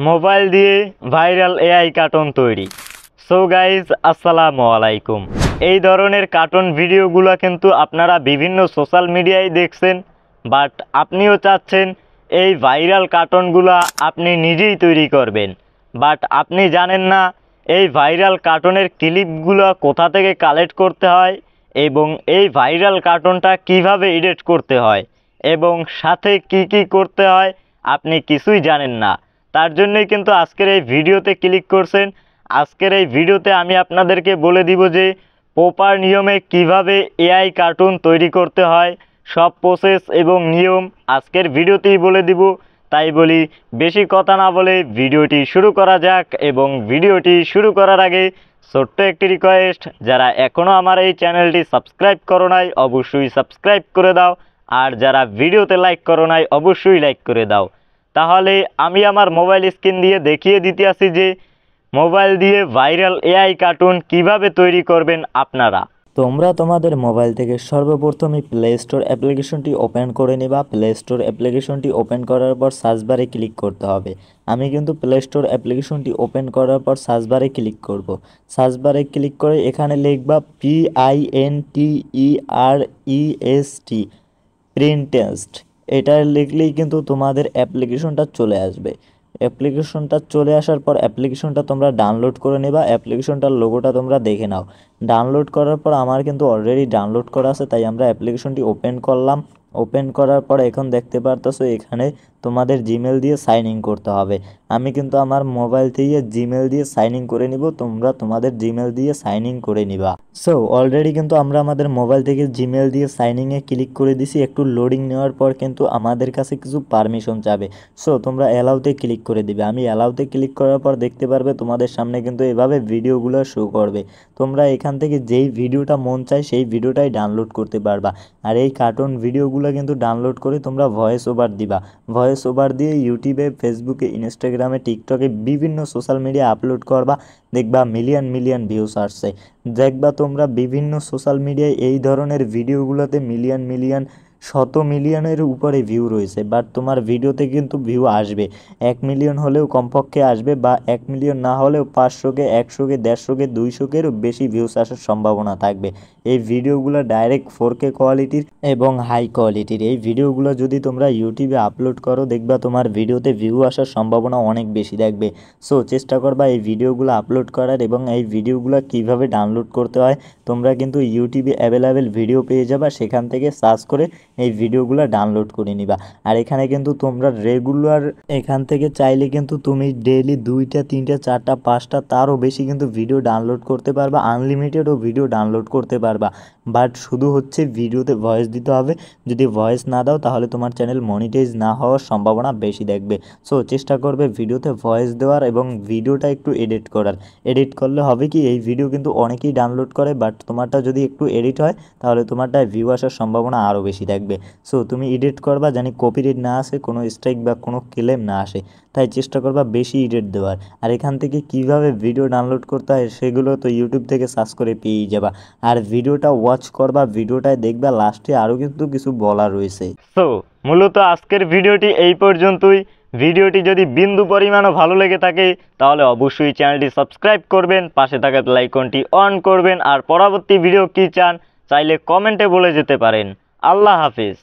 Mobile দিয়ে viral AI cartoon তৈরি। So guys আসসালামু আলাইকুম। এই ধরনের কার্টুন ভিডিওগুলো কিন্তু আপনারা বিভিন্ন সোশ্যাল মিডিয়ায় দেখছেন, বাট আপনিও চাচ্ছেন এই ভাইরাল কার্টুনগুলো আপনি নিজেই তৈরি করবেন, বাট আপনি জানেন না এই ভাইরাল কার্টুনের ক্লিপগুলো কোথা থেকে কালেক্ট করতে হয় এবং এই ভাইরাল কার্টুনটা কিভাবে এডিট করতে হয় এবং সাথে কি করতে হয় আপনি কিছুই জানেন না। তার জন্যই কিন্তু আজকের এই ভিডিওতে ক্লিক করছেন। আজকের এই ভিডিওতে আমি আপনাদেরকে বলে দিব যে প্রপার নিয়মে কিভাবে এআই কার্টুন তৈরি করতে হয়, সব প্রসেস এবং নিয়ম আজকের ভিডিওতেই বলে দিব। তাই বলি বেশি কথা না বলে ভিডিওটি শুরু করা যাক। এবং ভিডিওটি শুরু করার আগে ছোট্ট একটি রিকোয়েস্ট, যারা এখনও আমার এই চ্যানেলটি সাবস্ক্রাইব করো নাই অবশ্যই সাবস্ক্রাইব করে দাও, আর যারা ভিডিওতে লাইক করো নাই অবশ্যই লাইক করে দাও। তাহলে আমি আমার মোবাইল স্ক্রিন দিয়ে দেখিয়ে দিতে আসি যে মোবাইল দিয়ে ভাইরাল এআই কার্টুন কিভাবে তৈরি করবেন আপনারা। তোমরা তোমাদের মোবাইল থেকে সর্বপ্রথমে প্লে স্টোর অ্যাপ্লিকেশনটি ওপেন করে নেবা। প্লে স্টোর অ্যাপ্লিকেশনটি ওপেন করার পর সার্চ বারে ক্লিক করতে হবে। আমি কিন্তু প্লে স্টোর অ্যাপ্লিকেশনটি ওপেন করার পর সার্চ বারে ক্লিক করব। সার্চ বারে ক্লিক করে এখানে লিখবা PINTEREST প্রিন্টেস্ট। এটা লিখলেই কিন্তু তোমাদের অ্যাপ্লিকেশনটা চলে আসবে। অ্যাপ্লিকেশনটা চলে আসার পর অ্যাপ্লিকেশনটা তোমরা ডাউনলোড করে নেবা। অ্যাপ্লিকেশনটার লোগোটা তোমরা দেখে নাও। ডাউনলোড করার পর আমার কিন্তু অলরেডি ডাউনলোড করা আছে, তাই আমরা অ্যাপ্লিকেশনটি ওপেন করলাম। ওপেন করার পর এখন দেখতে পারতেছো এখানে তোমাদের জিমেল দিয়ে সাইন ইন করতে হবে। আমি কিন্তু আমার মোবাইল থেকে জিমেল দিয়ে সাইন ইন করে নিব, তোমরা তোমাদের জিমেল দিয়ে সাইন ইন করে নিবা। সো অলরেডি কিন্তু আমরা আমাদের মোবাইল থেকে জিমেল দিয়ে সাইন ইনে ক্লিক করে দিছি। একটু লোডিং নেওয়ার পর কিন্তু আমাদের কাছে কিছু পারমিশন চাবে। সো তোমরা অ্যালাউতে ক্লিক করে দিবে। আমি অ্যালাউতে ক্লিক করার পর দেখতে পারবে তোমাদের সামনে কিন্তু এভাবে ভিডিওগুলো শো করবে। তোমরা এখান থেকে যেই ভিডিওটা মন চায় সেই ভিডিওটাই ডাউনলোড করতে পারবা। আর এই কার্টুন ভিডিওগুলো কিন্তু ডাউনলোড করে তোমরা ভয়েস ওভার দিবা। ভয়েস ওভার দিয়ে ইউটিউবে, ফেসবুকে, ইনস্টাগ্রামে, টিকটকে বিভিন্ন সোশ্যাল মিডিয়া আপলোড করবা। দেখবা মিলিয়ন ভিউস আসছে। দেখবা তোমরা বিভিন্ন সোশ্যাল মিডিয়ায় এই ধরনের ভিডিওগুলোতে মিলিয়ন শত মিলিয়নের উপরে ভিউ রয়েছে, বাট তোমার ভিডিওতে কিন্তু ভিউ আসবে 1 মিলিয়ন হলেও কমপক্ষে আসবে, বা 1 মিলিয়ন না হলেও 500কে, 100কে, 150কে, 200কেরও বেশি ভিউস আসার সম্ভাবনা থাকবে। এই ভিডিওগুলো ডাইরেক্ট 4K কোয়ালিটির এবং হাই কোয়ালিটির। এই ভিডিওগুলো যদি তোমরা ইউটিউবে আপলোড করো দেখবা তোমার ভিডিওতে ভিউ আসার সম্ভাবনা অনেক বেশি থাকবে। সো চেষ্টা করবা এই ভিডিওগুলো আপলোড করার। এবং এই ভিডিওগুলো কিভাবে ডাউনলোড করতে হয় তোমরা কিন্তু ইউটিউবে অ্যাভেলেবেল ভিডিও পেয়ে যাবা, সেখান থেকে সার্চ করে এই ভিডিওগুলো ডাউনলোড করে নিবা। আর এখানে কিন্তু তোমরা রেগুলার এখান থেকে চাইলে কিন্তু তুমি ডেইলি 2টা, 3টা, 4টা, 5টা তারও বেশি কিন্তু ভিডিও ডাউনলোড করতে পারবা। আনলিমিটেডও ভিডিও ডাউনলোড করতে পারবা, বাট শুধু হচ্ছে ভিডিওতে ভয়েস দিতে হবে। যদি ভয়েস না দাও তাহলে তোমার চ্যানেল মনিটাইজ না হওয়ার সম্ভাবনা বেশি থাকবে। সো চেষ্টা করবে ভিডিওতে ভয়েস দেওয়ার এবং ভিডিওটা একটু এডিট করার। এডিট করলে হবে কি, এই ভিডিও কিন্তু অনেকেই ডাউনলোড করে, বাট তোমারটা যদি একটু এডিট হয় তাহলে তোমারটায় ভিউ আসার সম্ভাবনা আরও বেশি থাকবে। সো তুমি এডিট করবা জানি কপিরাইট না আসে, কোনো স্ট্রাইক বা কোনো ক্লেম না আসে, তাই চেষ্টা করবা বেশি এডিট দেওয়ার। আর এখান থেকে কিভাবে ভিডিও ডাউনলোড করতে হয় সেগুলো তো ইউটিউব থেকে সার্চ করে পেয়েই যাবা। আর ভিডিওটা ওয়াচ করবা, ভিডিওটায় দেখবা লাস্টে আরও কিন্তু কিছু বলা রয়েছে। সো মূলত আজকের ভিডিওটি এই পর্যন্তই। ভিডিওটি যদি বিন্দু পরিমাণও ভালো লেগে থাকে তাহলে অবশ্যই চ্যানেলটি সাবস্ক্রাইব করবেন, পাশে থাকা বেল আইকনটি অন করবেন, আর পরবর্তী ভিডিও কী চান চাইলে কমেন্টে বলে যেতে পারেন। আল্লাহ হাফিজ।